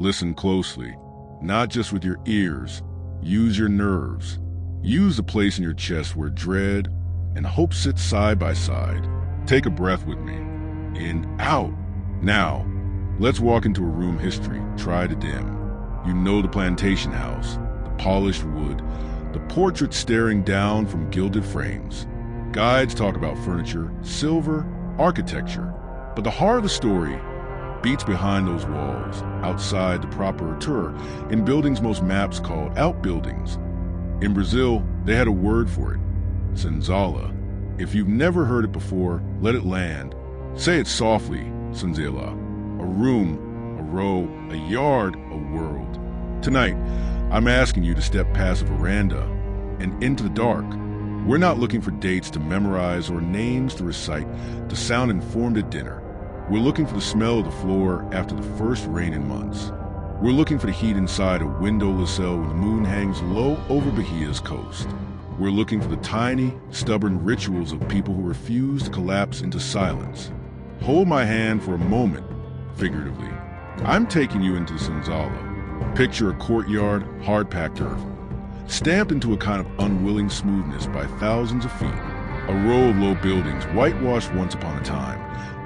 Listen closely, not just with your ears. Use your nerves. Use the place in your chest where dread and hope sit side by side. Take a breath with me. In, out. Now, let's walk into a room history tried to dim. You know the plantation house, the polished wood, the portrait staring down from gilded frames. Guides talk about furniture, silver, architecture. But the heart of the story beats behind those walls, outside the proper tour, in buildings most maps call outbuildings. In Brazil, they had a word for it, senzala. If you've never heard it before, let it land. Say it softly, senzala. A room, a row, a yard, a world. Tonight, I'm asking you to step past a veranda and into the dark. We're not looking for dates to memorize or names to recite to sound informed at dinner. We're looking for the smell of the floor after the first rain in months. We're looking for the heat inside a windowless cell when the moon hangs low over Bahia's coast. We're looking for the tiny, stubborn rituals of people who refuse to collapse into silence. Hold my hand for a moment, figuratively. I'm taking you into the senzala. Picture a courtyard, hard-packed earth, stamped into a kind of unwilling smoothness by thousands of feet. A row of low buildings, whitewashed once upon a time,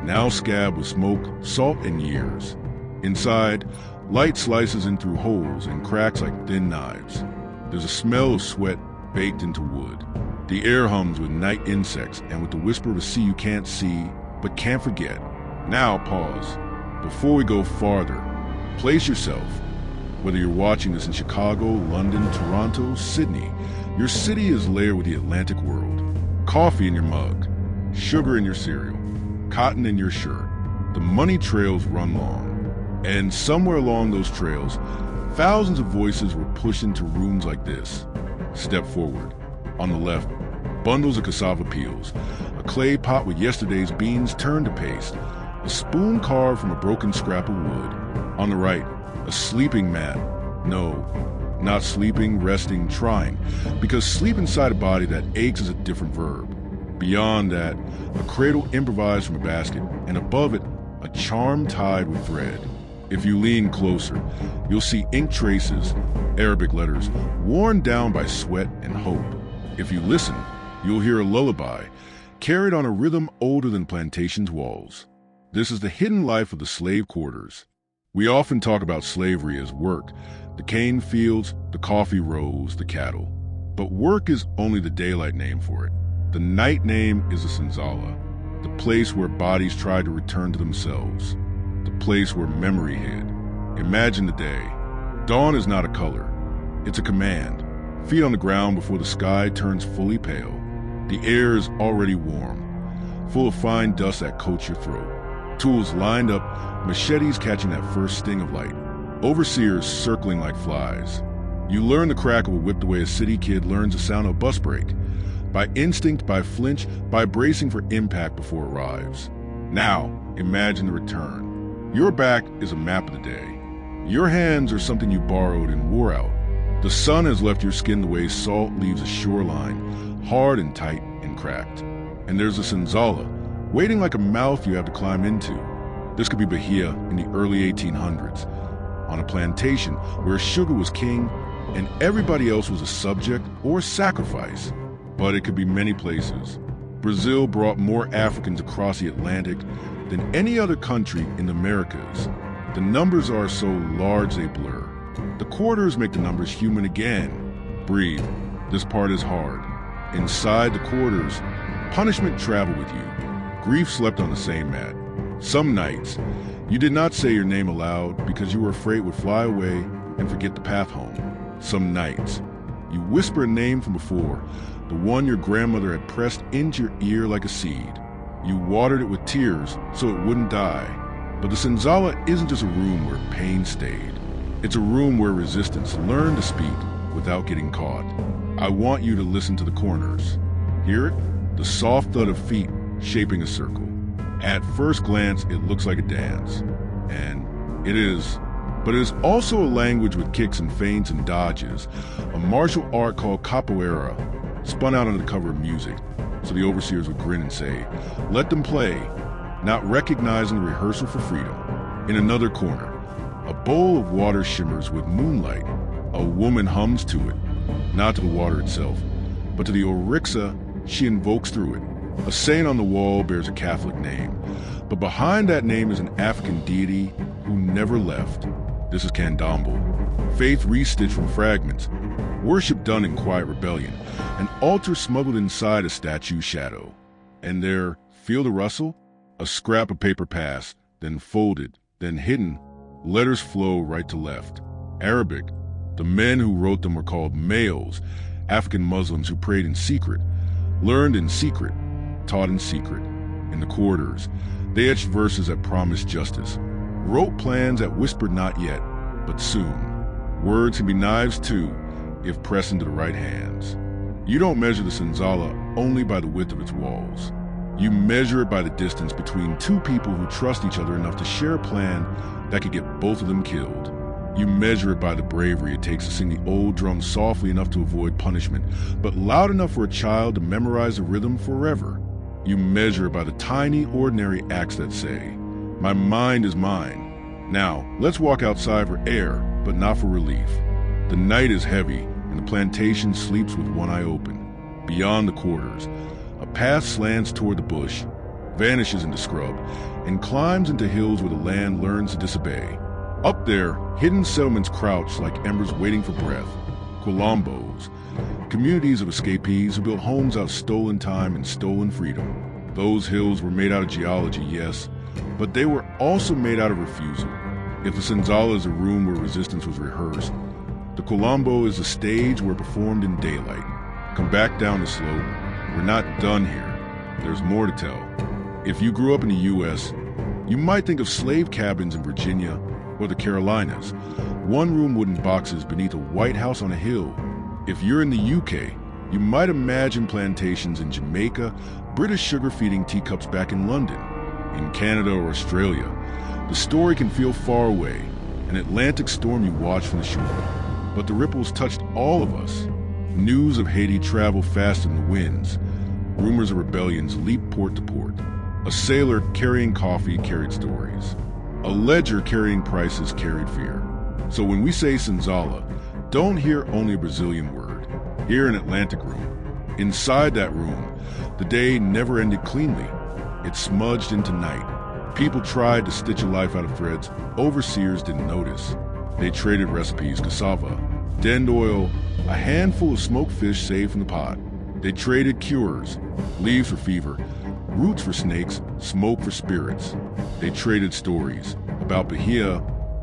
now scabbed with smoke, salt, and years. Inside, light slices in through holes and cracks like thin knives. There's a smell of sweat baked into wood. The air hums with night insects and with the whisper of a sea you can't see, but can't forget. Now pause. Before we go farther, place yourself. Whether you're watching this in Chicago, London, Toronto, Sydney, your city is layered with the Atlantic world. Coffee in your mug, sugar in your cereal, cotton in your shirt. The money trails run long. And somewhere along those trails, thousands of voices were pushed into rooms like this. Step forward. On the left, bundles of cassava peels, a clay pot with yesterday's beans turned to paste, a spoon carved from a broken scrap of wood. On the right, a sleeping mat. No, not sleeping, resting, trying, because sleep inside a body that aches is a different verb. Beyond that, a cradle improvised from a basket, and above it, a charm tied with thread. If you lean closer, you'll see ink traces, Arabic letters, worn down by sweat and hope. If you listen, you'll hear a lullaby, carried on a rhythm older than plantations' walls. This is the hidden life of the slave quarters. We often talk about slavery as work, the cane fields, the coffee rows, the cattle. But work is only the daylight name for it. The night name is the senzala, the place where bodies try to return to themselves, the place where memory hid. Imagine the day. Dawn is not a color. It's a command. Feet on the ground before the sky turns fully pale. The air is already warm, full of fine dust that coats your throat. Tools lined up, machetes catching that first sting of light. Overseers circling like flies. You learn the crack of a whip the way a city kid learns the sound of a bus brake. By instinct, by flinch, by bracing for impact before it arrives. Now, imagine the return. Your back is a map of the day. Your hands are something you borrowed and wore out. The sun has left your skin the way salt leaves a shoreline, hard and tight and cracked. And there's a senzala, waiting like a mouth you have to climb into. This could be Bahia in the early 1800s, on a plantation where sugar was king and everybody else was a subject or sacrifice. But it could be many places. Brazil brought more Africans across the Atlantic than any other country in the Americas. The numbers are so large they blur. The quarters make the numbers human again. Breathe. This part is hard. Inside the quarters, punishment traveled with you. Grief slept on the same mat. Some nights, you did not say your name aloud because you were afraid it would fly away and forget the path home. Some nights, you whisper a name from before, the one your grandmother had pressed into your ear like a seed. You watered it with tears so it wouldn't die. But the senzala isn't just a room where pain stayed. It's a room where resistance learned to speak without getting caught. I want you to listen to the corners. Hear it? The soft thud of feet shaping a circle. At first glance, it looks like a dance. And it is. But it is also a language with kicks and feints and dodges, a martial art called capoeira, spun out under the cover of music, so the overseers would grin and say, "Let them play," not recognizing the rehearsal for freedom. In another corner, A bowl of water shimmers with moonlight. A woman hums to it, not to the water itself, but to the Orixa she invokes through it. A saint on the wall bears a Catholic name, but behind that name is an African deity who never left. This is Candomblé. Faith restitched from fragments, worship done in quiet rebellion, an altar smuggled inside a statue's shadow. And there, feel the rustle? A scrap of paper passed, then folded, then hidden. Letters flow right to left. Arabic. The men who wrote them were called males, African Muslims who prayed in secret, learned in secret, taught in secret. In the corridors, they etched verses that promised justice, wrote plans that whispered not yet, but soon. Words can be knives too, if pressed into the right hands. You don't measure the senzala only by the width of its walls. You measure it by the distance between two people who trust each other enough to share a plan that could get both of them killed. You measure it by the bravery it takes to sing the old drum softly enough to avoid punishment, but loud enough for a child to memorize the rhythm forever. You measure it by the tiny, ordinary acts that say, "My mind is mine. Now, let's walk outside for air, but not for relief." The night is heavy, and the plantation sleeps with one eye open. Beyond the quarters, a path slants toward the bush, vanishes into scrub, and climbs into hills where the land learns to disobey. Up there, hidden settlements crouch like embers waiting for breath. Quilambos, communities of escapees who built homes out of stolen time and stolen freedom. Those hills were made out of geology, yes, but they were also made out of refusal. If the senzala is a room where resistance was rehearsed, the Quilombo is a stage where it performed in daylight. Come back down the slope. We're not done here. There's more to tell. If you grew up in the U.S., you might think of slave cabins in Virginia or the Carolinas, one-room wooden boxes beneath a White House on a hill. If you're in the UK, you might imagine plantations in Jamaica, British sugar-feeding teacups back in London. In Canada or Australia, the story can feel far away, an Atlantic storm you watch from the shore. But the ripples touched all of us. News of Haiti traveled faster than the winds. Rumors of rebellions leaped port to port. A sailor carrying coffee carried stories. A ledger carrying prices carried fear. So when we say senzala, don't hear only a Brazilian word. Hear an Atlantic room. Inside that room, the day never ended cleanly. It smudged into night. People tried to stitch a life out of threads. Overseers didn't notice. They traded recipes, cassava, dend oil, a handful of smoked fish saved from the pot. They traded cures, leaves for fever, roots for snakes, smoke for spirits. They traded stories about Bahia,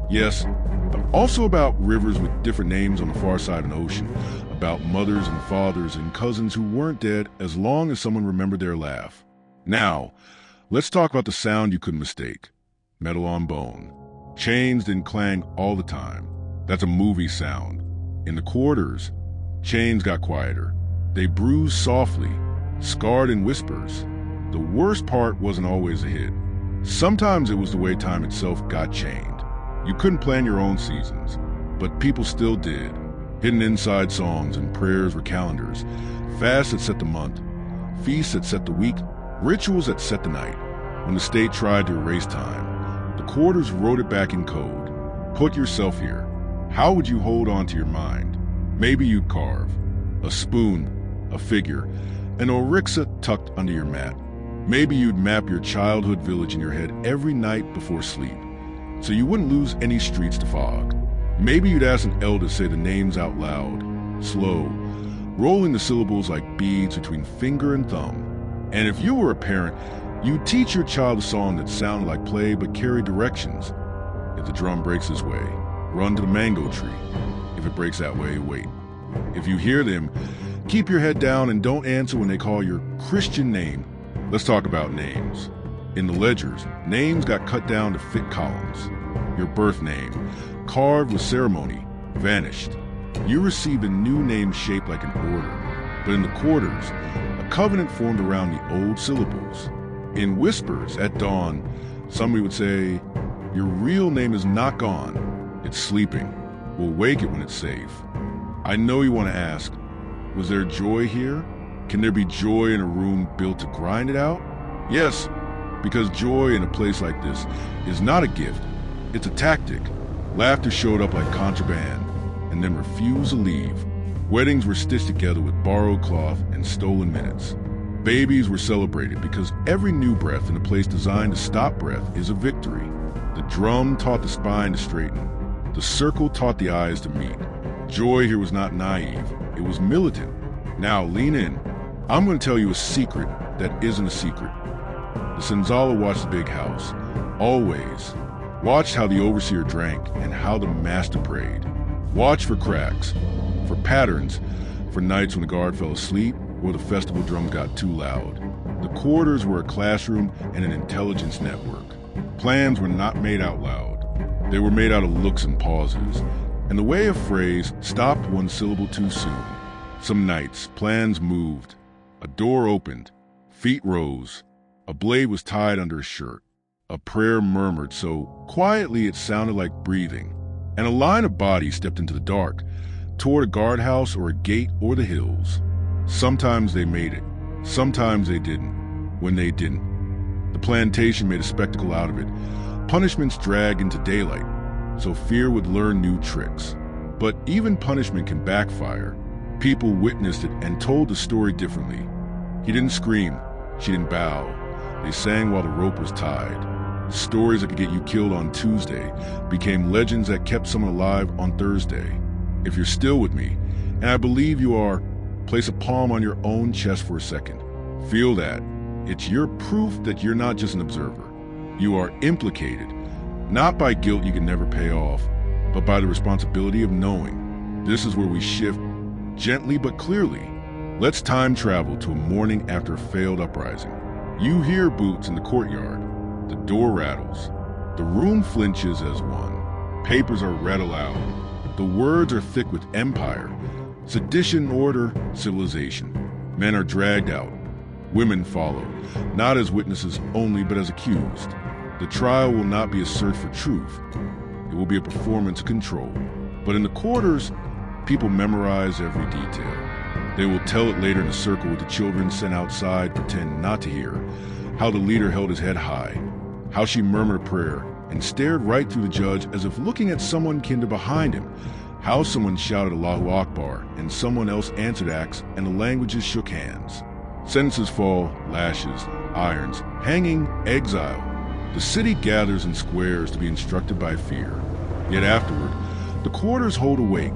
yes, but also about rivers with different names on the far side of an ocean, about mothers and fathers and cousins who weren't dead as long as someone remembered their laugh. Now, let's talk about the sound you couldn't mistake. Metal on bone. Chains didn't clang all the time. That's a movie sound. In the quarters, chains got quieter. They bruised softly, scarred in whispers. The worst part wasn't always a hit. Sometimes it was the way time itself got chained. You couldn't plan your own seasons, but people still did. Hidden inside songs and prayers were calendars, fasts that set the month, feasts that set the week, rituals that set the night. When the state tried to erase time, the quarters wrote it back in code. Put yourself here. How would you hold on to your mind? Maybe you'd carve a spoon, a figure, an orixa tucked under your mat. Maybe you'd map your childhood village in your head every night before sleep, so you wouldn't lose any streets to fog. Maybe you'd ask an elder to say the names out loud, slow, rolling the syllables like beads between finger and thumb. And if you were a parent, you'd teach your child a song that sounded like play but carried directions. If the drum breaks this way, run to the mango tree. If it breaks that way, wait. If you hear them, keep your head down and don't answer when they call your Christian name. Let's talk about names. In the ledgers, names got cut down to fit columns. Your birth name, carved with ceremony, vanished. You received a new name shaped like an order. But in the quarters, a covenant formed around the old syllables. In whispers at dawn, somebody would say, "Your real name is not gone. It's sleeping. We'll wake it when it's safe." I know you want to ask, was there joy here? Can there be joy in a room built to grind it out? Yes, because joy in a place like this is not a gift, it's a tactic. Laughter showed up like contraband and then refused to leave. Weddings were stitched together with borrowed cloth and stolen minutes. Babies were celebrated because every new breath in a place designed to stop breath is a victory. The drum taught the spine to straighten. The circle taught the eyes to meet. Joy here was not naive, it was militant. Now lean in. I'm going to tell you a secret that isn't a secret. The Senzala watched the big house, always. Watched how the overseer drank and how the master prayed. Watched for cracks, for patterns, for nights when the guard fell asleep or the festival drums got too loud. The quarters were a classroom and an intelligence network. Plans were not made out loud. They were made out of looks and pauses, and the way a phrase stopped one syllable too soon. Some nights, plans moved. A door opened. Feet rose. A blade was tied under a shirt. A prayer murmured so quietly it sounded like breathing. And a line of bodies stepped into the dark, toward a guardhouse or a gate or the hills. Sometimes they made it. Sometimes they didn't. When they didn't, the plantation made a spectacle out of it. Punishments dragged into daylight, so fear would learn new tricks. But even punishment can backfire. People witnessed it and told the story differently. He didn't scream. She didn't bow. They sang while the rope was tied. Stories that could get you killed on Tuesday became legends that kept someone alive on Thursday. If you're still with me, and I believe you are, place a palm on your own chest for a second. Feel that. It's your proof that you're not just an observer. You are implicated, not by guilt you can never pay off, but by the responsibility of knowing. This is where we shift, gently but clearly. Let's time travel to a morning after a failed uprising. You hear boots in the courtyard. The door rattles. The room flinches as one. Papers are read aloud. The words are thick with empire, sedition, order, civilization. Men are dragged out. Women follow, not as witnesses only, but as accused. The trial will not be a search for truth. It will be a performance of control. But in the quarters, people memorize every detail. They will tell it later in a circle with the children sent outside, pretend not to hear, how the leader held his head high, how she murmured a prayer and stared right through the judge as if looking at someone kin to behind him, how someone shouted Allahu Akbar and someone else answered acts and the languages shook hands. Sentences fall, lashes, irons, hanging, exile. The city gathers in squares to be instructed by fear. Yet afterward, the quarters hold awake,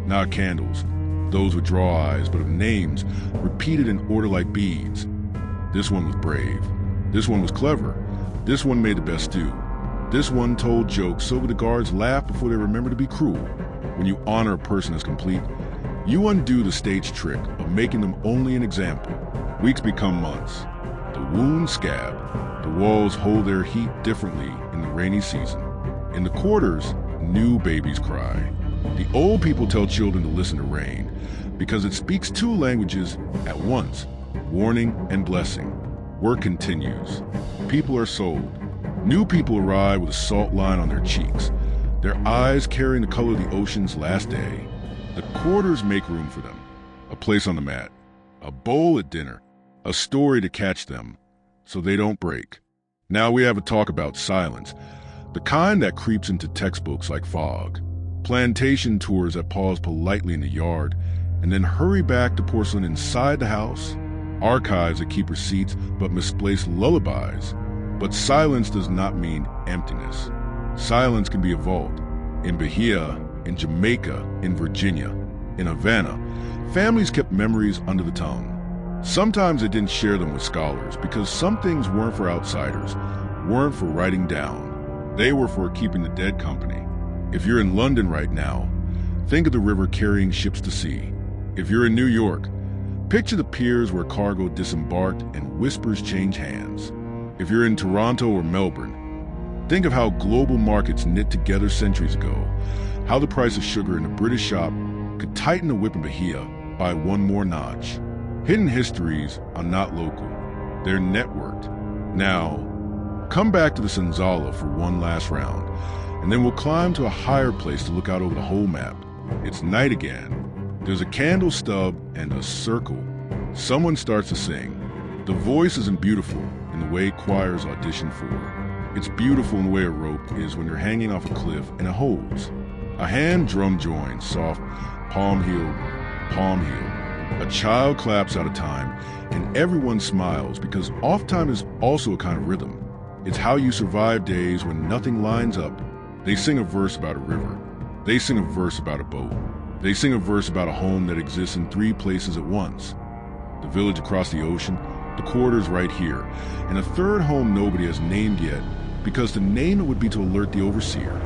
not candles, those with draw eyes, but of names repeated in order like beads. This one was brave. This one was clever. This one made the best stew. This one told jokes so the guards laughed before they remembered to be cruel. When you honor a person as complete, you undo the stage trick of making them only an example. Weeks become months. The wounds scab. The walls hold their heat differently in the rainy season. In the quarters, new babies cry. The old people tell children to listen to rain because it speaks two languages at once, warning and blessing. Work continues. People are sold. New people arrive with a salt line on their cheeks, their eyes carrying the color of the ocean's last day. The quarters make room for them. A place on the mat, a bowl at dinner, a story to catch them so they don't break. Now we have a talk about silence, the kind that creeps into textbooks like fog. Plantation tours that pause politely in the yard and then hurry back to porcelain inside the house. Archives that keep receipts but misplace lullabies. But silence does not mean emptiness. Silence can be a vault. In Bahia, in Jamaica, in Virginia, in Havana, families kept memories under the tongue. Sometimes they didn't share them with scholars because some things weren't for outsiders, weren't for writing down. They were for keeping the dead company. If you're in London right now, think of the river carrying ships to sea. If you're in New York, picture the piers where cargo disembarked and whispers change hands. If you're in Toronto or Melbourne, think of how global markets knit together centuries ago, how the price of sugar in a British shop could tighten the whip in Bahia by one more notch. Hidden histories are not local, they're networked. Now, come back to the Senzala for one last round, and then we'll climb to a higher place to look out over the whole map. It's night again. There's a candle stub and a circle. Someone starts to sing. The voice isn't beautiful in the way choirs audition for. It's beautiful in the way a rope is when you're hanging off a cliff and it holds. A hand drum joins, soft, palm heel, palm heel. A child claps out of time, and everyone smiles because off time is also a kind of rhythm. It's how you survive days when nothing lines up. They sing a verse about a river. They sing a verse about a boat. They sing a verse about a home that exists in 3 places at once. The village across the ocean, the quarters right here, and a third home nobody has named yet, because to name it would be to alert the overseer.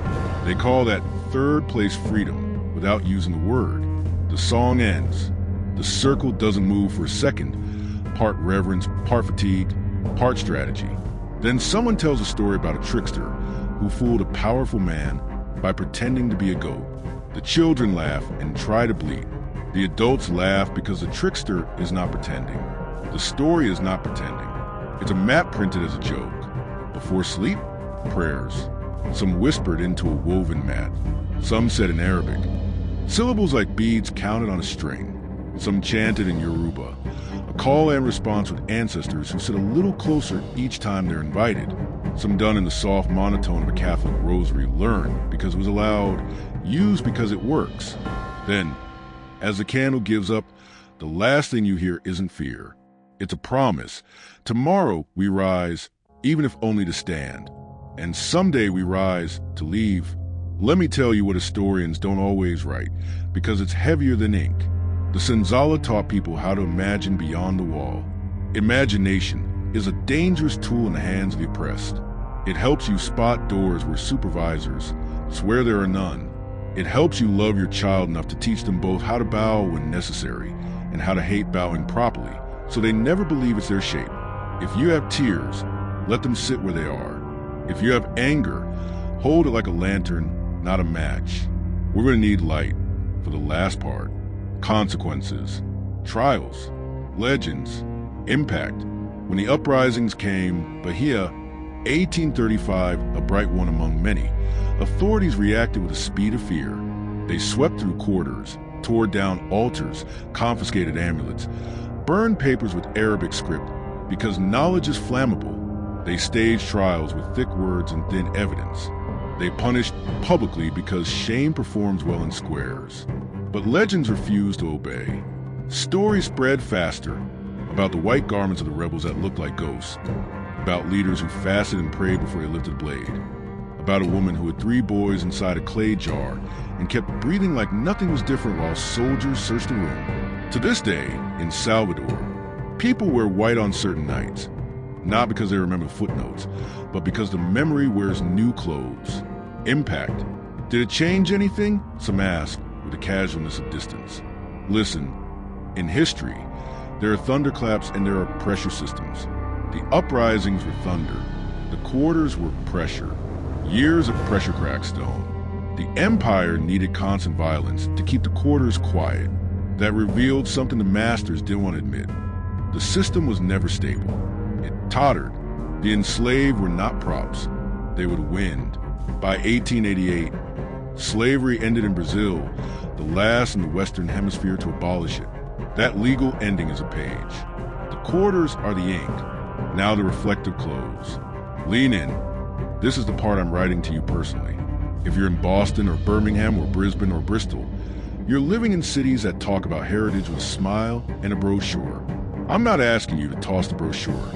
They call that third place freedom without using the word. The song ends. The circle doesn't move for a second, part reverence, part fatigue, part strategy. Then someone tells a story about a trickster who fooled a powerful man by pretending to be a goat. The children laugh and try to bleat. The adults laugh because the trickster is not pretending. The story is not pretending. It's a map printed as a joke. Before sleep, prayers. Some whispered into a woven mat. Some said in Arabic. Syllables like beads counted on a string. Some chanted in Yoruba. A call and response with ancestors who sit a little closer each time they're invited. Some done in the soft monotone of a Catholic rosary, learned because it was allowed, used because it works. Then, as the candle gives up, the last thing you hear isn't fear. It's a promise. Tomorrow we rise, even if only to stand. And someday we rise to leave. Let me tell you what historians don't always write, because it's heavier than ink. The Senzala taught people how to imagine beyond the wall. Imagination is a dangerous tool in the hands of the oppressed. It helps you spot doors where supervisors swear there are none. It helps you love your child enough to teach them both how to bow when necessary and how to hate bowing properly, so they never believe it's their shape. If you have tears, let them sit where they are. If you have anger, hold it like a lantern, not a match. We're going to need light for the last part. Consequences, trials, legends, impact. When the uprisings came, Bahia, 1835, a bright one among many, authorities reacted with the speed of fear. They swept through quarters, tore down altars, confiscated amulets, burned papers with Arabic script because knowledge is flammable. They staged trials with thick words and thin evidence. They punished publicly because shame performs well in squares. But legends refused to obey. Stories spread faster about the white garments of the rebels that looked like ghosts, about leaders who fasted and prayed before they lifted a blade, about a woman who had 3 boys inside a clay jar and kept breathing like nothing was different while soldiers searched the room. To this day, in Salvador, people wear white on certain nights, not because they remember the footnotes, but because the memory wears new clothes. Impact. Did it change anything? Some ask, with the casualness of distance. Listen, in history, there are thunderclaps and there are pressure systems. The uprisings were thunder. The quarters were pressure. Years of pressure cracked stone. The empire needed constant violence to keep the quarters quiet. That revealed something the masters didn't want to admit. The system was never stable. It tottered. The enslaved were not props. They would wind. By 1888, slavery ended in Brazil, the last in the Western Hemisphere to abolish it. That legal ending is a page. The quarters are the ink. Now the reflective close. Lean in. This is the part I'm writing to you personally. If you're in Boston or Birmingham or Brisbane or Bristol, you're living in cities that talk about heritage with a smile and a brochure. I'm not asking you to toss the brochure.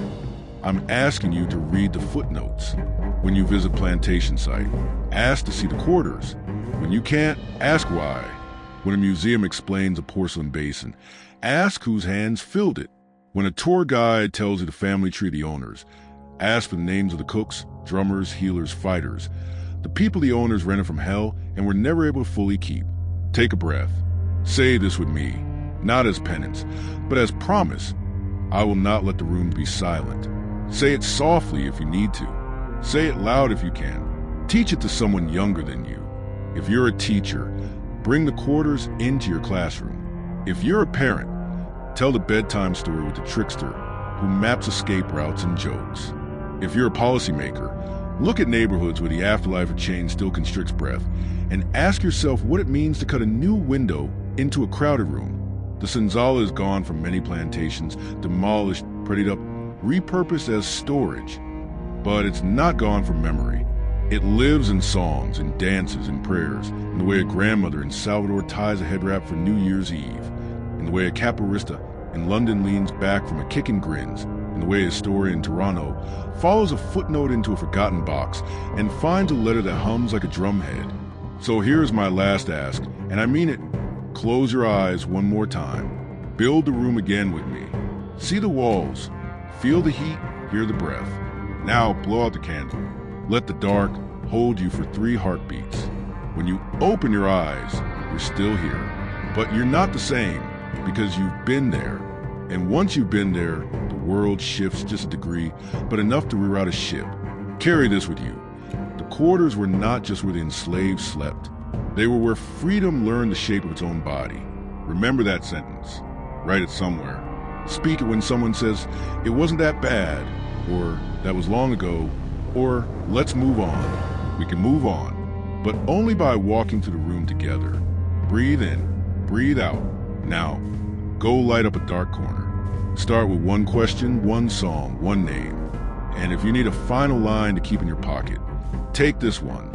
I'm asking you to read the footnotes. When you visit plantation site, ask to see the quarters. When you can't, ask why. When a museum explains a porcelain basin, ask whose hands filled it. When a tour guide tells you the family tree of the owners, ask for the names of the cooks, drummers, healers, fighters, the people the owners rented from hell and were never able to fully keep. Take a breath. Say this with me, not as penance, but as promise. I will not let the room be silent. Say it softly if you need to. Say it loud if you can. Teach it to someone younger than you. If you're a teacher, bring the quarters into your classroom. If you're a parent, tell the bedtime story with the trickster who maps escape routes and jokes. If you're a policymaker, look at neighborhoods where the afterlife of change still constricts breath and ask yourself what it means to cut a new window into a crowded room. The senzala is gone from many plantations, demolished, prettied up, repurposed as storage. But it's not gone from memory. It lives in songs, in dances, in prayers, in the way a grandmother in Salvador ties a head wrap for New Year's Eve, in the way a capoeirista in London leans back from a kick and grins, in the way a historian in Toronto follows a footnote into a forgotten box and finds a letter that hums like a drumhead. So here's my last ask, and I mean it. Close your eyes one more time. Build the room again with me. See the walls. Feel the heat. Hear the breath. Now blow out the candle. Let the dark hold you for 3 heartbeats. When you open your eyes, you're still here. But you're not the same because you've been there. And once you've been there, the world shifts just a degree, but enough to reroute a ship. Carry this with you. The quarters were not just where the enslaved slept. They were where freedom learned the shape of its own body. Remember that sentence. Write it somewhere. Speak it when someone says, "It wasn't that bad," or "That was long ago," or "Let's move on." We can move on, but only by walking to the room together. Breathe in, breathe out. Now, go light up a dark corner. Start with one question, one song, one name. And if you need a final line to keep in your pocket, take this one.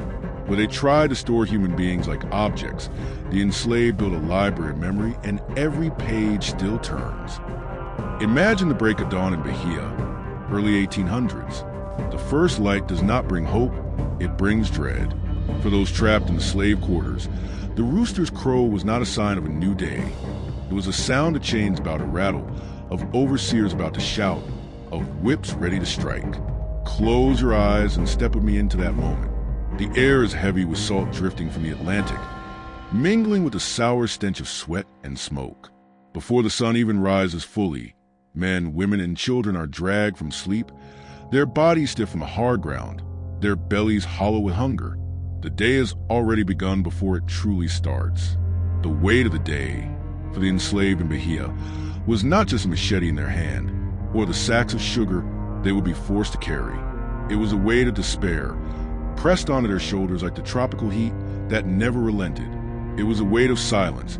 Where they tried to store human beings like objects, the enslaved built a library of memory, and every page still turns. Imagine the break of dawn in Bahia, early 1800s. The first light does not bring hope, it brings dread. For those trapped in the slave quarters, the rooster's crow was not a sign of a new day. It was a sound of chains about to rattle, of overseers about to shout, of whips ready to strike. Close your eyes and step with me into that moment. The air is heavy with salt drifting from the Atlantic, mingling with the sour stench of sweat and smoke. Before the sun even rises fully, men, women, and children are dragged from sleep, their bodies stiff from the hard ground, their bellies hollow with hunger. The day has already begun before it truly starts. The weight of the day, for the enslaved in Bahia, was not just a machete in their hand, or the sacks of sugar they would be forced to carry. It was a weight of despair, pressed onto their shoulders like the tropical heat that never relented. It was a weight of silence,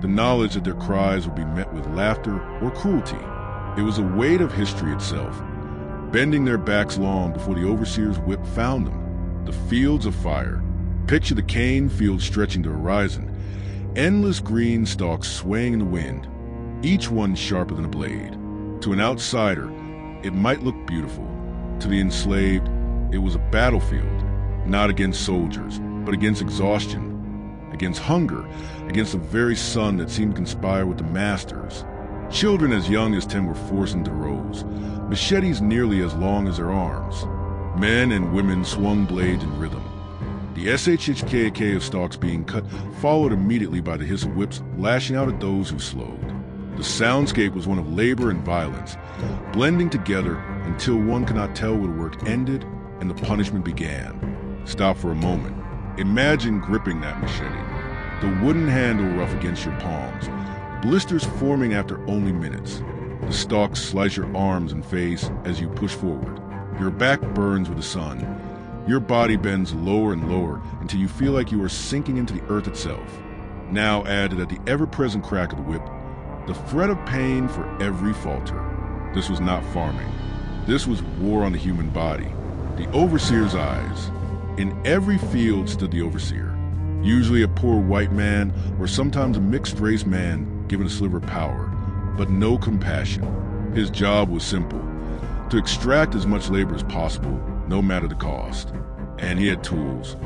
the knowledge that their cries would be met with laughter or cruelty. It was a weight of history itself, bending their backs long before the overseer's whip found them. The fields of fire. Picture the cane fields stretching to the horizon, endless green stalks swaying in the wind, each one sharper than a blade. To an outsider, it might look beautiful. To the enslaved, it was a battlefield, not against soldiers, but against exhaustion, against hunger, against the very sun that seemed to conspire with the masters. Children as young as 10 were forced into rows, machetes nearly as long as their arms. Men and women swung blades in rhythm. The SHHKK of stalks being cut followed immediately by the hiss of whips lashing out at those who slowed. The soundscape was one of labor and violence, blending together until one could not tell where the work ended and the punishment began. Stop for a moment. Imagine gripping that machete, the wooden handle rough against your palms, blisters forming after only minutes. The stalks slice your arms and face as you push forward. Your back burns with the sun. Your body bends lower and lower until you feel like you are sinking into the earth itself. Now added at the ever-present crack of the whip, the threat of pain for every falter. This was not farming. This was war on the human body. The overseer's eyes. In every field stood the overseer, usually a poor white man or sometimes a mixed-race man given a sliver of power, but no compassion. His job was simple, to extract as much labor as possible, no matter the cost. And he had tools.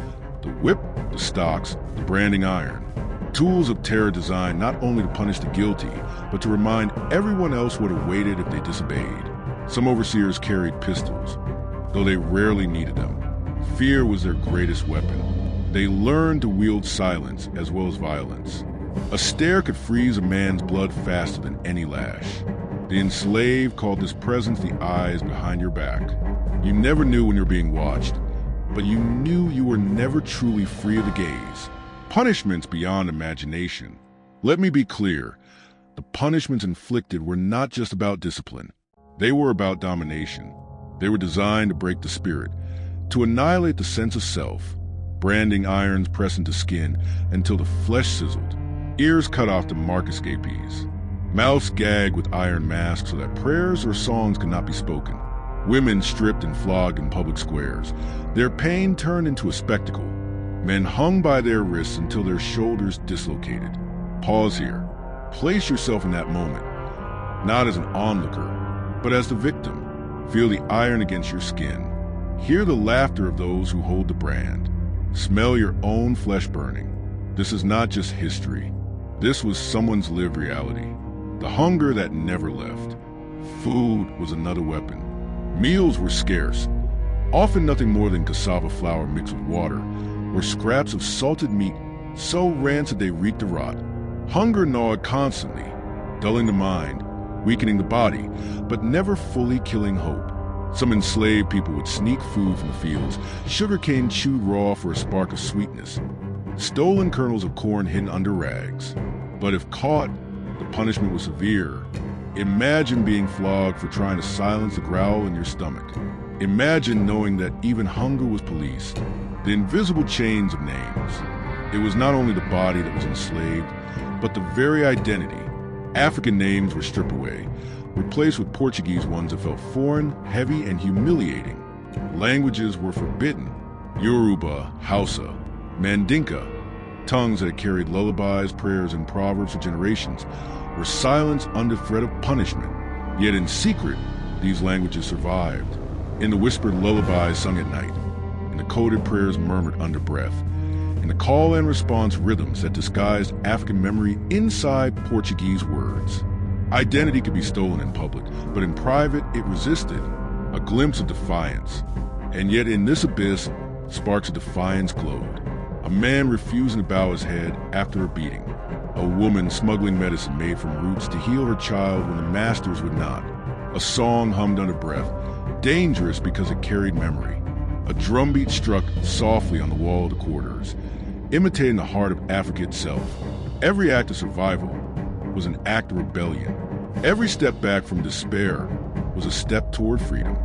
The whip, the stocks, the branding iron. Tools of terror designed not only to punish the guilty, but to remind everyone else what awaited if they disobeyed. Some overseers carried pistols, though they rarely needed them. Fear was their greatest weapon. They learned to wield silence as well as violence. A stare could freeze a man's blood faster than any lash. The enslaved called this presence the eyes behind your back. You never knew when you were being watched, but you knew you were never truly free of the gaze. Punishments beyond imagination. Let me be clear. The punishments inflicted were not just about discipline. They were about domination. They were designed to break the spirit, to annihilate the sense of self. Branding irons pressed into skin until the flesh sizzled. Ears cut off to mark escapees. Mouths gagged with iron masks so that prayers or songs could not be spoken. Women stripped and flogged in public squares. Their pain turned into a spectacle. Men hung by their wrists until their shoulders dislocated. Pause here. Place yourself in that moment, not as an onlooker, but as the victim. Feel the iron against your skin. Hear the laughter of those who hold the brand. Smell your own flesh burning. This is not just history. This was someone's lived reality. The hunger that never left. Food was another weapon. Meals were scarce, often nothing more than cassava flour mixed with water, or scraps of salted meat so rancid they reeked of rot. Hunger gnawed constantly, dulling the mind, weakening the body, but never fully killing hope. Some enslaved people would sneak food from the fields, sugarcane chewed raw for a spark of sweetness, stolen kernels of corn hidden under rags. But if caught, the punishment was severe. Imagine being flogged for trying to silence the growl in your stomach. Imagine knowing that even hunger was policed. The invisible chains of names. It was not only the body that was enslaved, but the very identity. African names were stripped away, replaced with Portuguese ones that felt foreign, heavy, and humiliating. Languages were forbidden. Yoruba, Hausa, Mandinka, tongues that had carried lullabies, prayers, and proverbs for generations, were silenced under threat of punishment. Yet in secret, these languages survived. In the whispered lullabies sung at night, in the coded prayers murmured under breath, in the call and response rhythms that disguised African memory inside Portuguese words. Identity could be stolen in public, but in private it resisted, a glimpse of defiance. And yet in this abyss, sparks of defiance glowed. A man refusing to bow his head after a beating. A woman smuggling medicine made from roots to heal her child when the masters would not. A song hummed under breath, dangerous because it carried memory. A drumbeat struck softly on the wall of the quarters, imitating the heart of Africa itself. Every act of survival was an act of rebellion. Every step back from despair was a step toward freedom.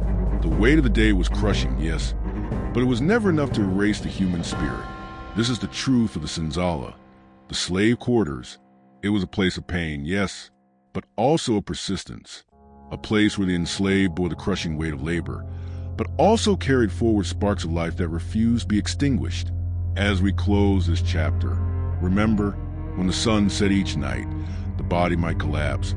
The weight of the day was crushing, yes, but it was never enough to erase the human spirit. This is the truth of the Senzala, the slave quarters. It was a place of pain, yes, but also of persistence. A place where the enslaved bore the crushing weight of labor, but also carried forward sparks of life that refused to be extinguished. As we close this chapter, remember, when the sun set each night, the body might collapse,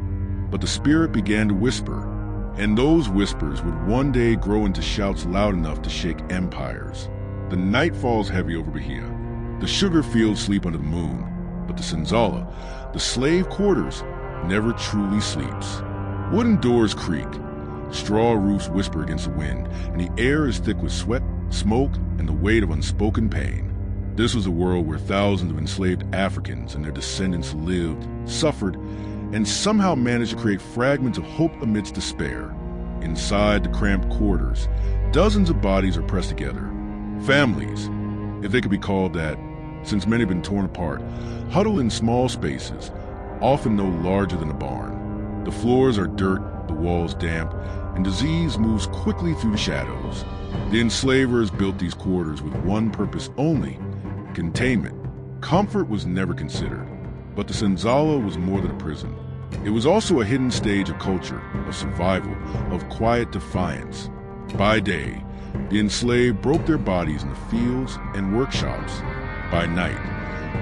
but the spirit began to whisper, and those whispers would one day grow into shouts loud enough to shake empires. The night falls heavy over Bahia. The sugar fields sleep under the moon, but the Senzala, the slave quarters, never truly sleeps. Wooden doors creak, straw roofs whisper against the wind, and the air is thick with sweat, smoke, and the weight of unspoken pain. This was a world where thousands of enslaved Africans and their descendants lived, suffered, and somehow managed to create fragments of hope amidst despair. Inside the cramped quarters, dozens of bodies are pressed together. Families, if they could be called that, since many have been torn apart, huddled in small spaces, often no larger than a barn. The floors are dirt, the walls damp, and disease moves quickly through the shadows. The enslavers built these quarters with one purpose only: containment. Comfort was never considered, but the Senzala was more than a prison. It was also a hidden stage of culture, of survival, of quiet defiance. By day, the enslaved broke their bodies in the fields and workshops. By night,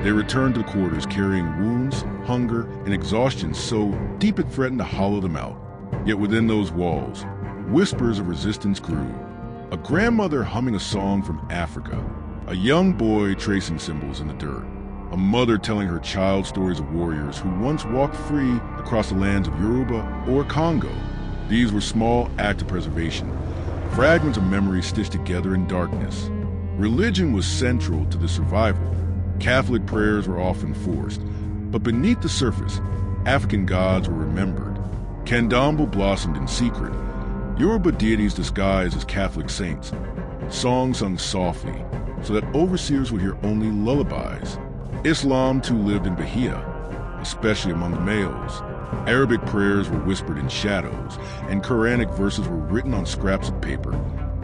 they returned to the quarters carrying wounds, hunger, and exhaustion so deep it threatened to hollow them out. Yet within those walls, whispers of resistance grew. A grandmother humming a song from Africa, a young boy tracing symbols in the dirt, a mother telling her child stories of warriors who once walked free across the lands of Yoruba or Congo. These were small acts of preservation, fragments of memory stitched together in darkness. Religion was central to the survival. Catholic prayers were often forced, but beneath the surface, African gods were remembered. Candomblé blossomed in secret, Yoruba deities disguised as Catholic saints, songs sung softly so that overseers would hear only lullabies. Islam too lived in Bahia, especially among the males. Arabic prayers were whispered in shadows, and Quranic verses were written on scraps of paper,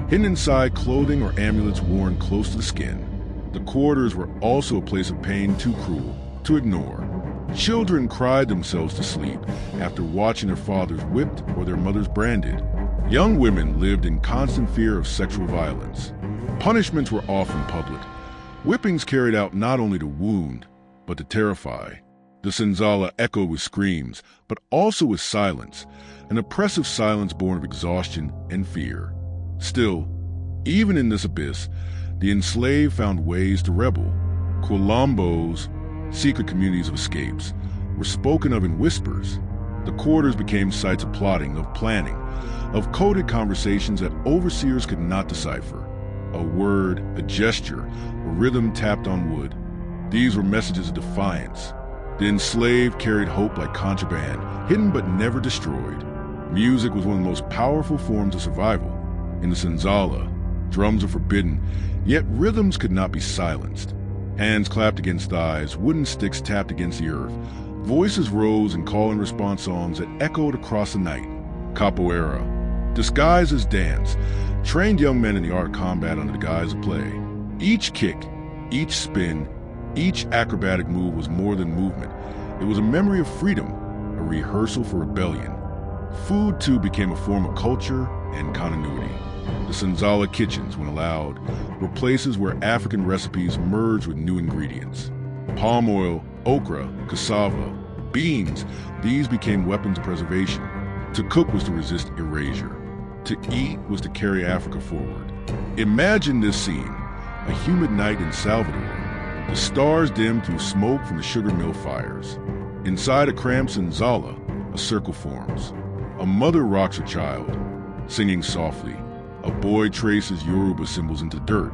hidden inside clothing or amulets worn close to the skin. The quarters were also a place of pain too cruel to ignore. Children cried themselves to sleep after watching their fathers whipped or their mothers branded. Young women lived in constant fear of sexual violence. Punishments were often public. Whippings carried out not only to wound, but to terrify. The senzala echoed with screams, but also with silence, an oppressive silence born of exhaustion and fear. Still, even in this abyss, the enslaved found ways to rebel. Quilambos, secret communities of escapes, were spoken of in whispers. The quarters became sites of plotting, of planning, of coded conversations that overseers could not decipher. A word, a gesture, a rhythm tapped on wood. These were messages of defiance. The enslaved carried hope like contraband, hidden but never destroyed. Music was one of the most powerful forms of survival. In the senzala, drums were forbidden, yet rhythms could not be silenced. Hands clapped against thighs, wooden sticks tapped against the earth. Voices rose in call and response songs that echoed across the night. Capoeira, disguised as dance, trained young men in the art of combat under the guise of play. Each kick, each spin, each acrobatic move was more than movement. It was a memory of freedom, a rehearsal for rebellion. Food, too, became a form of culture and continuity. The senzala kitchens, when allowed, were places where African recipes merged with new ingredients. Palm oil, okra, cassava, beans, these became weapons of preservation. To cook was to resist erasure. To eat was to carry Africa forward. Imagine this scene, a humid night in Salvador. The stars dim through smoke from the sugar mill fires. Inside a cramped senzala, a circle forms. A mother rocks her child, singing softly. A boy traces Yoruba symbols into dirt,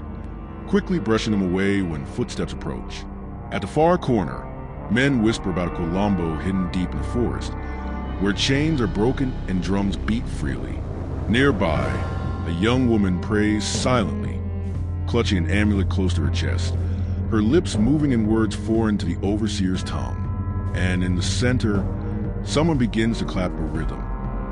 quickly brushing them away when footsteps approach. At the far corner, men whisper about a Quilombo hidden deep in the forest, where chains are broken and drums beat freely. Nearby, a young woman prays silently, clutching an amulet close to her chest, her lips moving in words foreign to the overseer's tongue. And in the center, someone begins to clap a rhythm.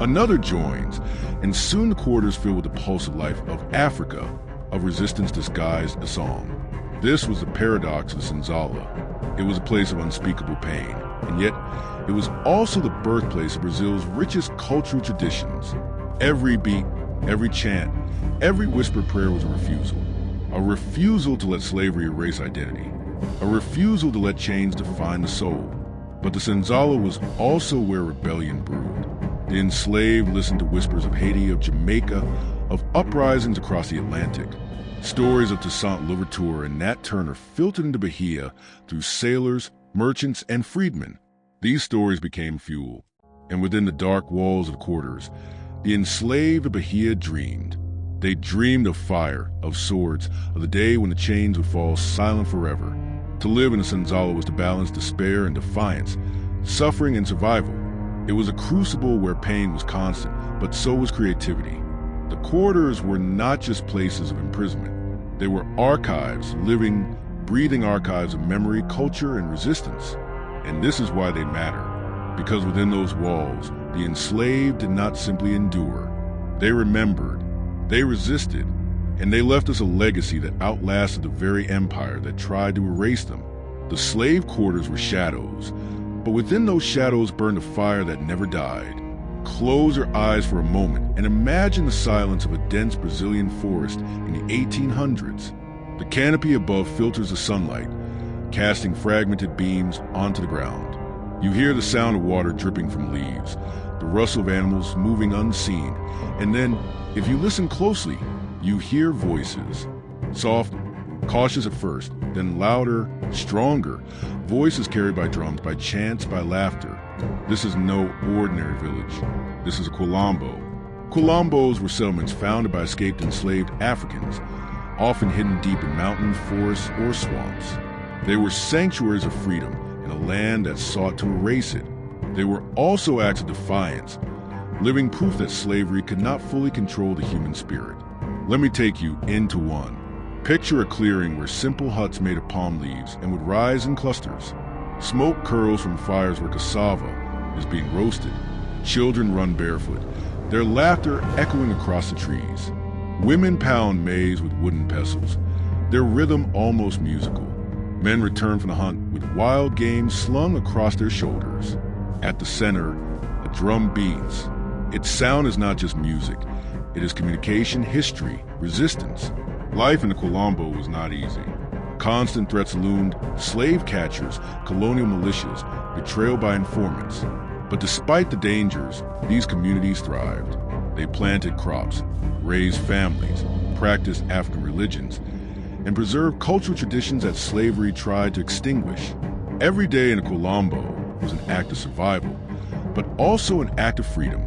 Another joins, and soon the quarters fill with the pulse of life of Africa, of resistance disguised as song. This was the paradox of Senzala. It was a place of unspeakable pain, and yet it was also the birthplace of Brazil's richest cultural traditions. Every beat, every chant, every whispered prayer was a refusal to let slavery erase identity, a refusal to let chains define the soul. But the Senzala was also where rebellion brewed. The enslaved listened to whispers of Haiti, of Jamaica, of uprisings across the Atlantic. Stories of Toussaint Louverture and Nat Turner filtered into Bahia through sailors, merchants, and freedmen. These stories became fuel, and within the dark walls of quarters, the enslaved of Bahia dreamed. They dreamed of fire, of swords, of the day when the chains would fall silent forever. To live in a Senzala was to balance despair and defiance, suffering and survival. It was a crucible where pain was constant, but so was creativity. The quarters were not just places of imprisonment. They were archives, living, breathing archives of memory, culture, and resistance. And this is why they matter, because within those walls, the enslaved did not simply endure. They remembered, they resisted, and they left us a legacy that outlasted the very empire that tried to erase them. The slave quarters were shadows, but within those shadows burned a fire that never died. Close your eyes for a moment and imagine the silence of a dense Brazilian forest in the 1800s. The canopy above filters the sunlight, casting fragmented beams onto the ground. You hear the sound of water dripping from leaves, the rustle of animals moving unseen, and then, if you listen closely, you hear voices. Soft, cautious at first, then louder, stronger. Voices carried by drums, by chants, by laughter. This is no ordinary village. This is a Quilombo. Quilombos were settlements founded by escaped enslaved Africans, often hidden deep in mountains, forests, or swamps. They were sanctuaries of freedom in a land that sought to erase it. They were also acts of defiance, living proof that slavery could not fully control the human spirit. Let me take you into one. Picture a clearing where simple huts made of palm leaves and would rise in clusters. Smoke curls from fires where cassava is being roasted. Children run barefoot, their laughter echoing across the trees. Women pound maize with wooden pestles, their rhythm almost musical. Men return from the hunt with wild game slung across their shoulders. At the center, a drum beats. Its sound is not just music, It is communication, history, resistance. Life in the Colombo was not easy. Constant threats loomed, slave catchers, colonial militias, betrayal by informants. But despite the dangers, these communities thrived. They planted crops, raised families, practiced African religions, and preserved cultural traditions that slavery tried to extinguish. Every day in the Colombo was an act of survival, but also an act of freedom.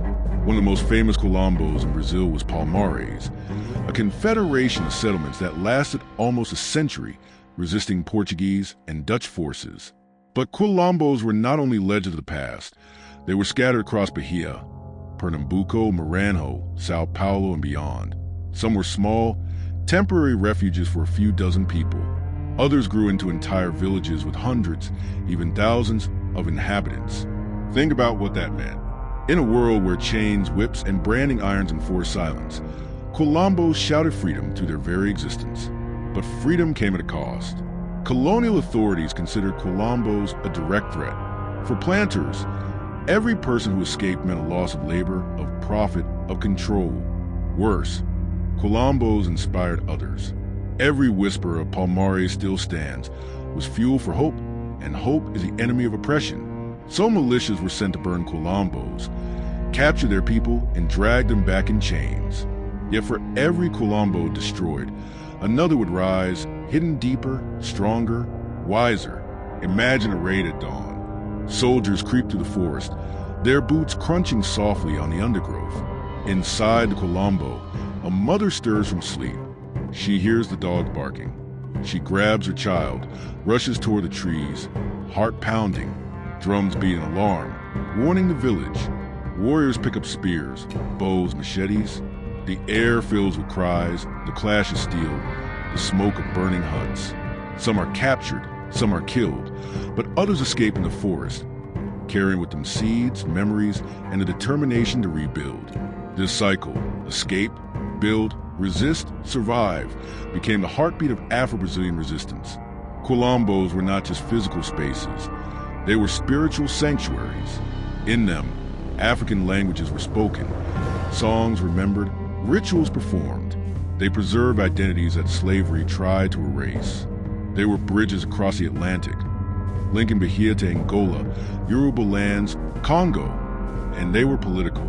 One of the most famous Colombos in Brazil was Palmares, a confederation of settlements that lasted almost a century, resisting Portuguese and Dutch forces. But Colombos were not only legends of the past, they were scattered across Bahia, Pernambuco, Maranhão, Sao Paulo, and beyond. Some were small, temporary refuges for a few dozen people. Others grew into entire villages with hundreds, even thousands of inhabitants. Think about what that meant. In a world where chains, whips, and branding irons enforced silence, Colombos shouted freedom to their very existence. But freedom came at a cost. Colonial authorities considered Colombos a direct threat. For planters, every person who escaped meant a loss of labor, of profit, of control. Worse, Colombos inspired others. Every whisper of Palmares still stands was fuel for hope, and hope is the enemy of oppression. So militias were sent to burn Colombos, capture their people, and drag them back in chains. Yet for every Colombo destroyed, another would rise, hidden deeper, stronger, wiser. Imagine a raid at dawn. Soldiers creep through the forest, their boots crunching softly on the undergrowth. Inside the Colombo, a mother stirs from sleep. She hears the dog barking. She grabs her child, rushes toward the trees, heart pounding, drums beat an alarm, warning the village. Warriors pick up spears, bows, machetes. The air fills with cries, the clash of steel, the smoke of burning huts. Some are captured, some are killed, but others escape in the forest, carrying with them seeds, memories, and the determination to rebuild. This cycle, escape, build, resist, survive, became the heartbeat of Afro-Brazilian resistance. Colombos were not just physical spaces. They were spiritual sanctuaries. In them, African languages were spoken, songs remembered, rituals performed. They preserved identities that slavery tried to erase. They were bridges across the Atlantic, linking Bahia to Angola, Yoruba lands, Congo, and they were political.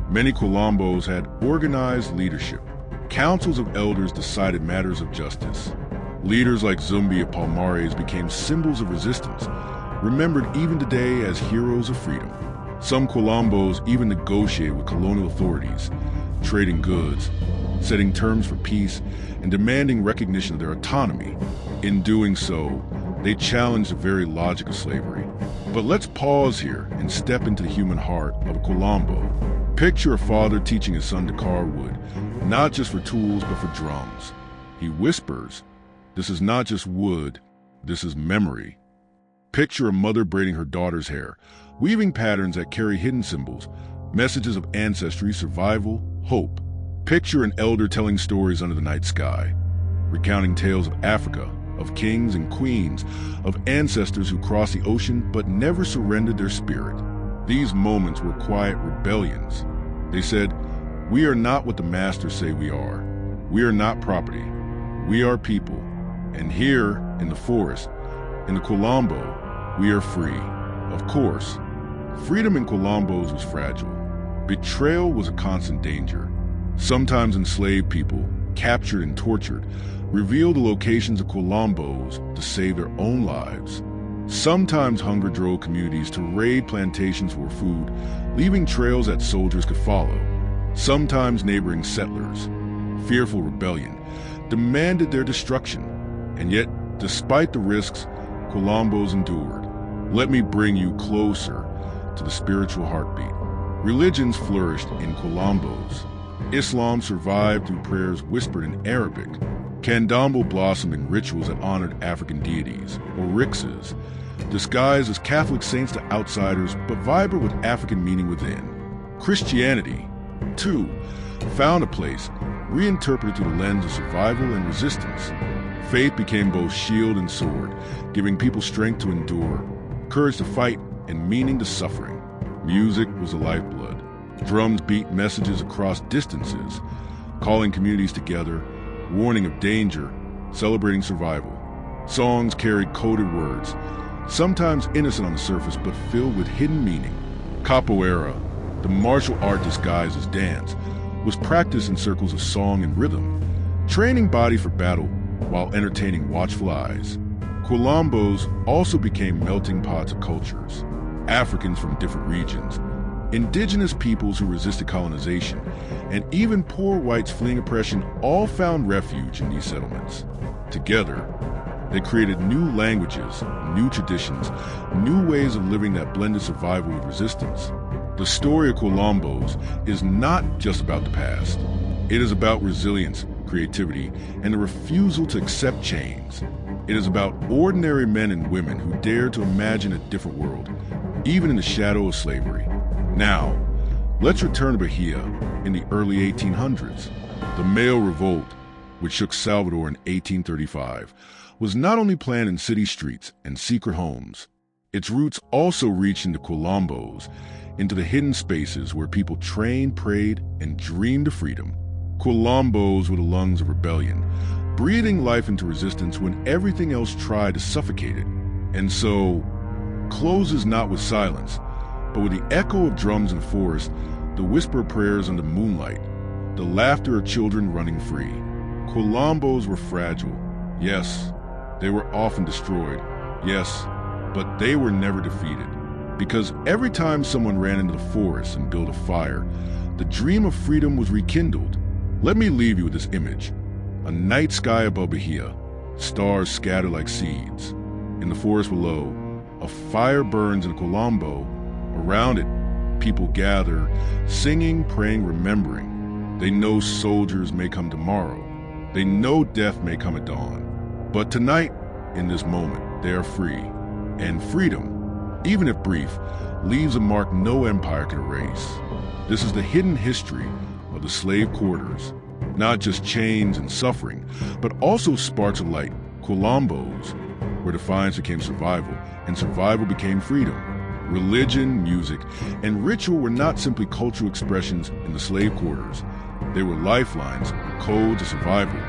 Many Colombos had organized leadership. Councils of elders decided matters of justice. Leaders like Zumbi and Palmares became symbols of resistance, remembered even today as heroes of freedom. Some Colombos even negotiated with colonial authorities, trading goods, setting terms for peace, and demanding recognition of their autonomy. In doing so, they challenged the very logic of slavery. But let's pause here and step into the human heart of a Colombo. Picture a father teaching his son to carve wood, not just for tools, but for drums. He whispers, "This is not just wood, this is memory." Picture a mother braiding her daughter's hair, weaving patterns that carry hidden symbols, messages of ancestry, survival, hope. Picture an elder telling stories under the night sky, recounting tales of Africa, of kings and queens, of ancestors who crossed the ocean but never surrendered their spirit. These moments were quiet rebellions. They said, "We are not what the masters say we are. We are not property. We are people. And here, in the forest, in the Colombo, we are free." Of course, freedom in Colombos was fragile. Betrayal was a constant danger. Sometimes enslaved people, captured and tortured, revealed the locations of Colombos to save their own lives. Sometimes hunger drove communities to raid plantations for food, leaving trails that soldiers could follow. Sometimes neighboring settlers, fearful rebellion, demanded their destruction. And yet, despite the risks, Colombos endured. Let me bring you closer to the spiritual heartbeat. Religions flourished in Colombos. Islam survived through prayers whispered in Arabic. Candomblé blossomed in rituals that honored African deities, or rixas, disguised as Catholic saints to outsiders, but vibrant with African meaning within. Christianity, too, found a place, reinterpreted through the lens of survival and resistance. Faith became both shield and sword, giving people strength to endure, courage to fight, and meaning to suffering. Music was the lifeblood. Drums beat messages across distances, calling communities together, warning of danger, celebrating survival. Songs carried coded words, sometimes innocent on the surface but filled with hidden meaning. Capoeira, the martial art disguised as dance, was practiced in circles of song and rhythm, training body for battle while entertaining watchful eyes. Quilambos also became melting pots of cultures. Africans from different regions, indigenous peoples who resisted colonization, and even poor whites fleeing oppression all found refuge in these settlements. Together, they created new languages, new traditions, new ways of living that blended survival with resistance. The story of Quilambos is not just about the past. It is about resilience, creativity, and the refusal to accept chains. It is about ordinary men and women who dare to imagine a different world, even in the shadow of slavery. Now, let's return to Bahia in the early 1800s. The Mayo Revolt, which shook Salvador in 1835, was not only planned in city streets and secret homes. Its roots also reached into Quilambos, into the hidden spaces where people trained, prayed, and dreamed of freedom. Quilambos were the lungs of rebellion, breathing life into resistance when everything else tried to suffocate it. And so, closes not with silence, but with the echo of drums in the forest, the whisper of prayers under moonlight, the laughter of children running free. Quilambos were fragile. Yes, they were often destroyed. Yes, but they were never defeated. Because every time someone ran into the forest and built a fire, the dream of freedom was rekindled. Let me leave you with this image. A night sky above Bahia, stars scattered like seeds. In the forest below, a fire burns in a Quilambo. Around it, people gather, singing, praying, remembering. They know soldiers may come tomorrow. They know death may come at dawn. But tonight, in this moment, they are free. And freedom, even if brief, leaves a mark no empire can erase. This is the hidden history of the slave quarters. Not just chains and suffering, but also sparks of light, Quilambos, where defiance became survival, and survival became freedom. Religion, music, and ritual were not simply cultural expressions in the slave quarters. They were lifelines, codes of survival,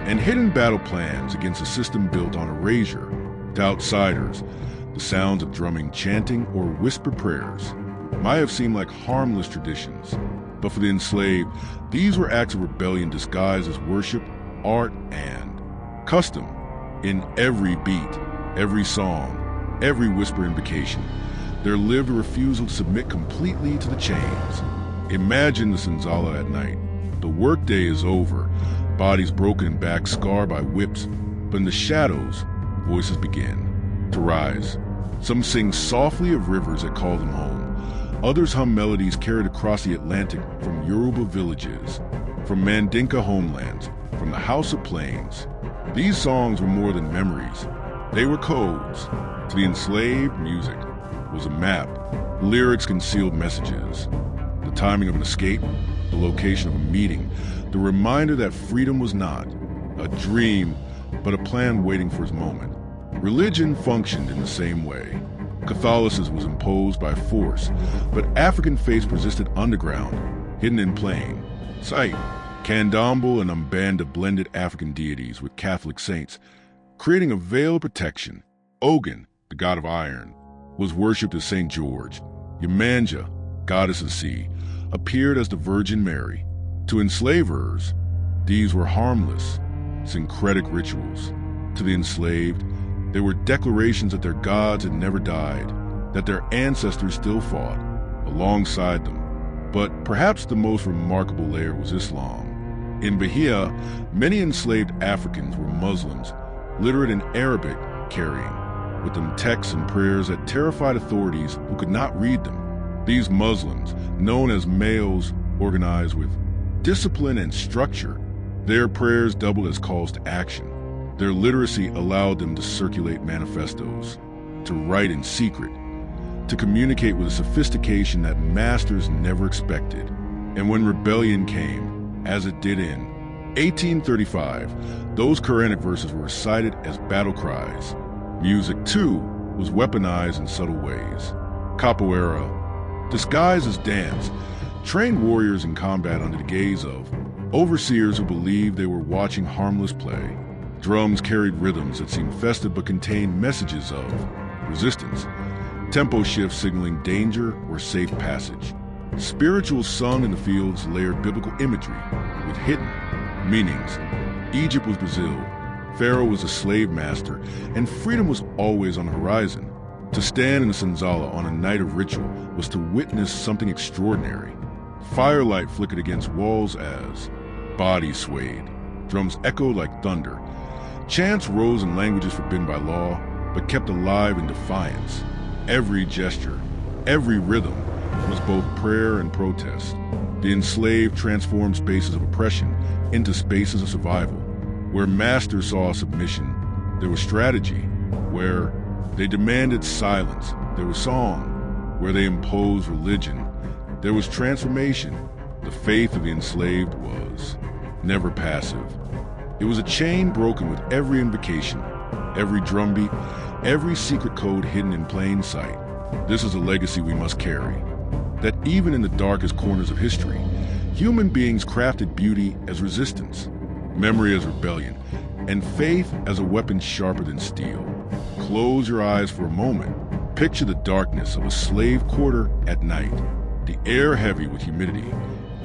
and hidden battle plans against a system built on erasure. To outsiders, the sounds of drumming, chanting, or whispered prayers might have seemed like harmless traditions. But for the enslaved, these were acts of rebellion disguised as worship, art, and custom. In every beat, every song, every whisper invocation, there lived a refusal to submit completely to the chains. Imagine the Senzala at night. The workday is over, bodies broken and backs scarred by whips, but in the shadows, voices begin to rise. Some sing softly of rivers that call them home. Others hum melodies carried across the Atlantic from Yoruba villages, from Mandinka homelands, from the House of Plains. These songs were more than memories. They were codes. To the enslaved, music was a map. Lyrics concealed messages. The timing of an escape, the location of a meeting, the reminder that freedom was not a dream, but a plan waiting for its moment. Religion functioned in the same way. Catholicism was imposed by force, but African faiths persisted underground, hidden in plain sight. Candomblé and Umbanda blended African deities with Catholic saints, creating a veil of protection. Ogun, the god of iron, was worshipped as St. George. Yemanja, goddess of the sea, appeared as the Virgin Mary. To enslavers, these were harmless, syncretic rituals. To the enslaved, they were declarations that their gods had never died, that their ancestors still fought alongside them. But perhaps the most remarkable layer was Islam. In Bahia, many enslaved Africans were Muslims, literate in Arabic, carrying with them texts and prayers that terrified authorities who could not read them. These Muslims, known as males, organized with discipline and structure. Their prayers doubled as calls to action. Their literacy allowed them to circulate manifestos, to write in secret, to communicate with a sophistication that masters never expected. And when rebellion came, as it did in 1835, those Quranic verses were recited as battle cries. Music, too, was weaponized in subtle ways. Capoeira, disguised as dance, trained warriors in combat under the gaze of overseers who believed they were watching harmless play. Drums carried rhythms that seemed festive but contained messages of resistance, tempo shifts signaling danger or safe passage. Spirituals sung in the fields layered biblical imagery with hidden meanings. Egypt was Brazil, Pharaoh was a slave master, and freedom was always on the horizon. To stand in the senzala on a night of ritual was to witness something extraordinary. Firelight flickered against walls as bodies swayed. Drums echoed like thunder. Chants rose in languages forbidden by law, but kept alive in defiance. Every gesture, every rhythm was both prayer and protest. The enslaved transformed spaces of oppression into spaces of survival. Where masters saw submission, there was strategy. Where they demanded silence, there was song. Where they imposed religion, there was transformation. The faith of the enslaved was never passive. It was a chain broken with every invocation, every drumbeat, every secret code hidden in plain sight. This is a legacy we must carry. That even in the darkest corners of history, human beings crafted beauty as resistance, memory as rebellion, and faith as a weapon sharper than steel. Close your eyes for a moment. Picture the darkness of a slave quarter at night, the air heavy with humidity,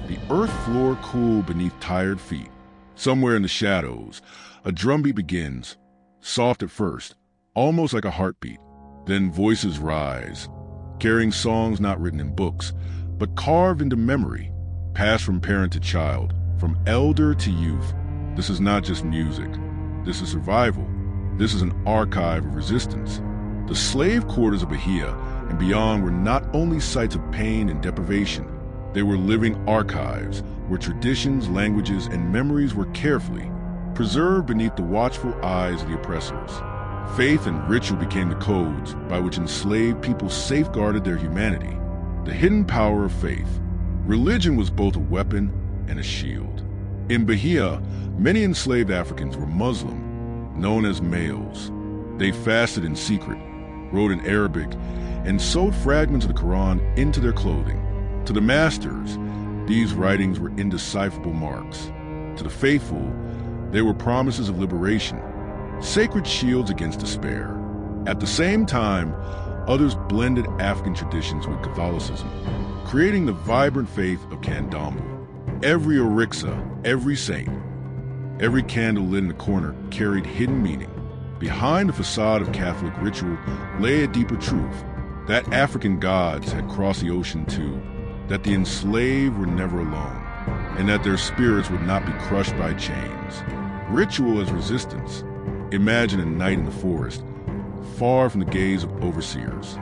the earth floor cool beneath tired feet. Somewhere in the shadows, a drumbeat begins, soft at first, almost like a heartbeat. Then voices rise, carrying songs not written in books, but carved into memory, passed from parent to child, from elder to youth. This is not just music. This is survival. This is an archive of resistance. The slave quarters of Bahia and beyond were not only sites of pain and deprivation. They were living archives where traditions, languages, and memories were carefully preserved beneath the watchful eyes of the oppressors. Faith and ritual became the codes by which enslaved people safeguarded their humanity. The hidden power of faith. Religion was both a weapon and a shield. In Bahia, many enslaved Africans were Muslim, known as males. They fasted in secret, wrote in Arabic, and sewed fragments of the Quran into their clothing. To the masters, these writings were indecipherable marks. To the faithful, they were promises of liberation, sacred shields against despair. At the same time, others blended African traditions with Catholicism, creating the vibrant faith of Candomblé. Every orixa, every saint, every candle lit in the corner carried hidden meaning. Behind the facade of Catholic ritual lay a deeper truth, that African gods had crossed the ocean too, that the enslaved were never alone, and that their spirits would not be crushed by chains. Ritual as resistance. Imagine a night in the forest, far from the gaze of overseers.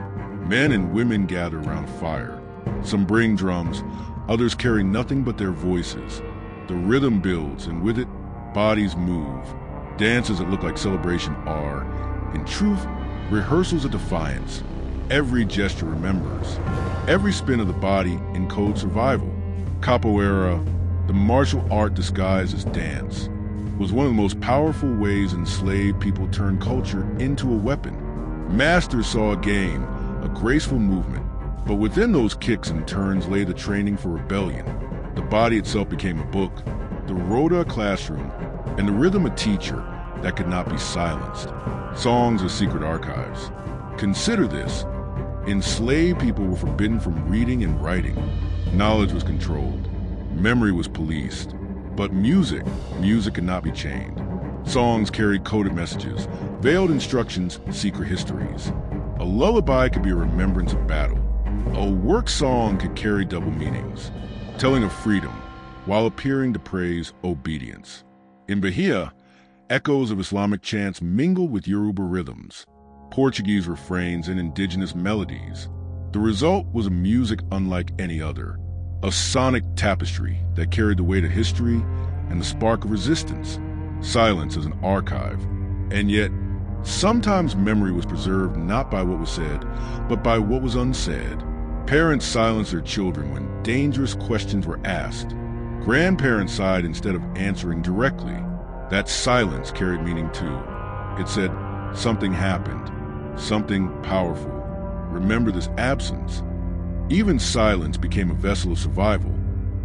Men and women gather around a fire. Some bring drums, others carry nothing but their voices. The rhythm builds, and with it, bodies move. Dances that look like celebration are, in truth, rehearsals of defiance. Every gesture remembers. Every spin of the body encodes survival. Capoeira, the martial art disguised as dance, was one of the most powerful ways enslaved people turned culture into a weapon. Masters saw a game, a graceful movement, but within those kicks and turns lay the training for rebellion. The body itself became a book, the rota a classroom, and the rhythm a teacher that could not be silenced. Songs as secret archives. Consider this. Enslaved people were forbidden from reading and writing. Knowledge was controlled. Memory was policed. But music could not be chained. Songs carried coded messages, veiled instructions, secret histories. A lullaby could be a remembrance of battle. A work song could carry double meanings, telling of freedom while appearing to praise obedience. In Bahia, echoes of Islamic chants mingled with Yoruba rhythms, Portuguese refrains, and indigenous melodies. The result was a music unlike any other, a sonic tapestry that carried the weight of history and the spark of resistance. Silence as an archive, and yet sometimes memory was preserved not by what was said, but by what was unsaid. Parents silenced their children when dangerous questions were asked. Grandparents sighed instead of answering directly. That silence carried meaning too. It said, something happened, something powerful. Remember this absence. Even silence became a vessel of survival,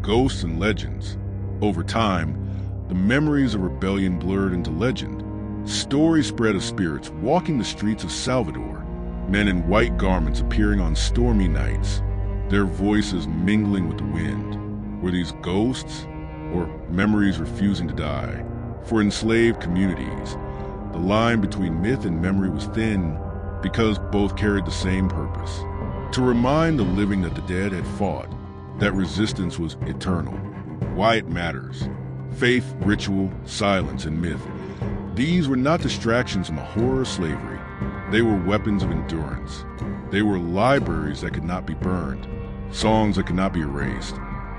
ghosts and legends. Over time, the memories of rebellion blurred into legend. Stories spread of spirits walking the streets of Salvador, men in white garments appearing on stormy nights, their voices mingling with the wind. Were these ghosts or memories refusing to die? For enslaved communities, the line between myth and memory was thin because both carried the same purpose: to remind the living that the dead had fought, that resistance was eternal. Why it matters. Faith, ritual, silence, and myth. These were not distractions from the horror of slavery. They were weapons of endurance. They were libraries that could not be burned, songs that could not be erased,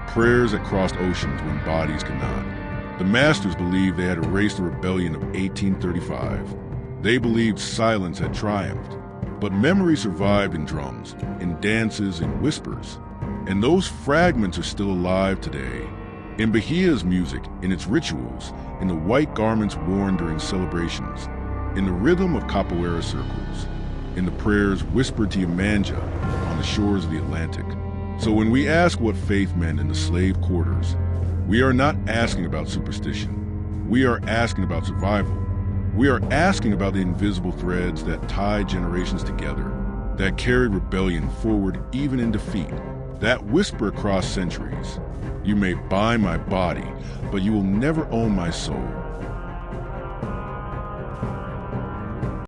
prayers that crossed oceans when bodies could not. The masters believed they had erased the rebellion of 1835. They believed silence had triumphed. But memory survived in drums, in dances, in whispers. And those fragments are still alive today. In Bahia's music, in its rituals, in the white garments worn during celebrations, in the rhythm of capoeira circles, in the prayers whispered to Yemanja on the shores of the Atlantic. So when we ask what faith meant in the slave quarters, we are not asking about superstition. We are asking about survival. We are asking about the invisible threads that tied generations together, that carried rebellion forward even in defeat, that whisper across centuries: "You may buy my body, but you will never own my soul."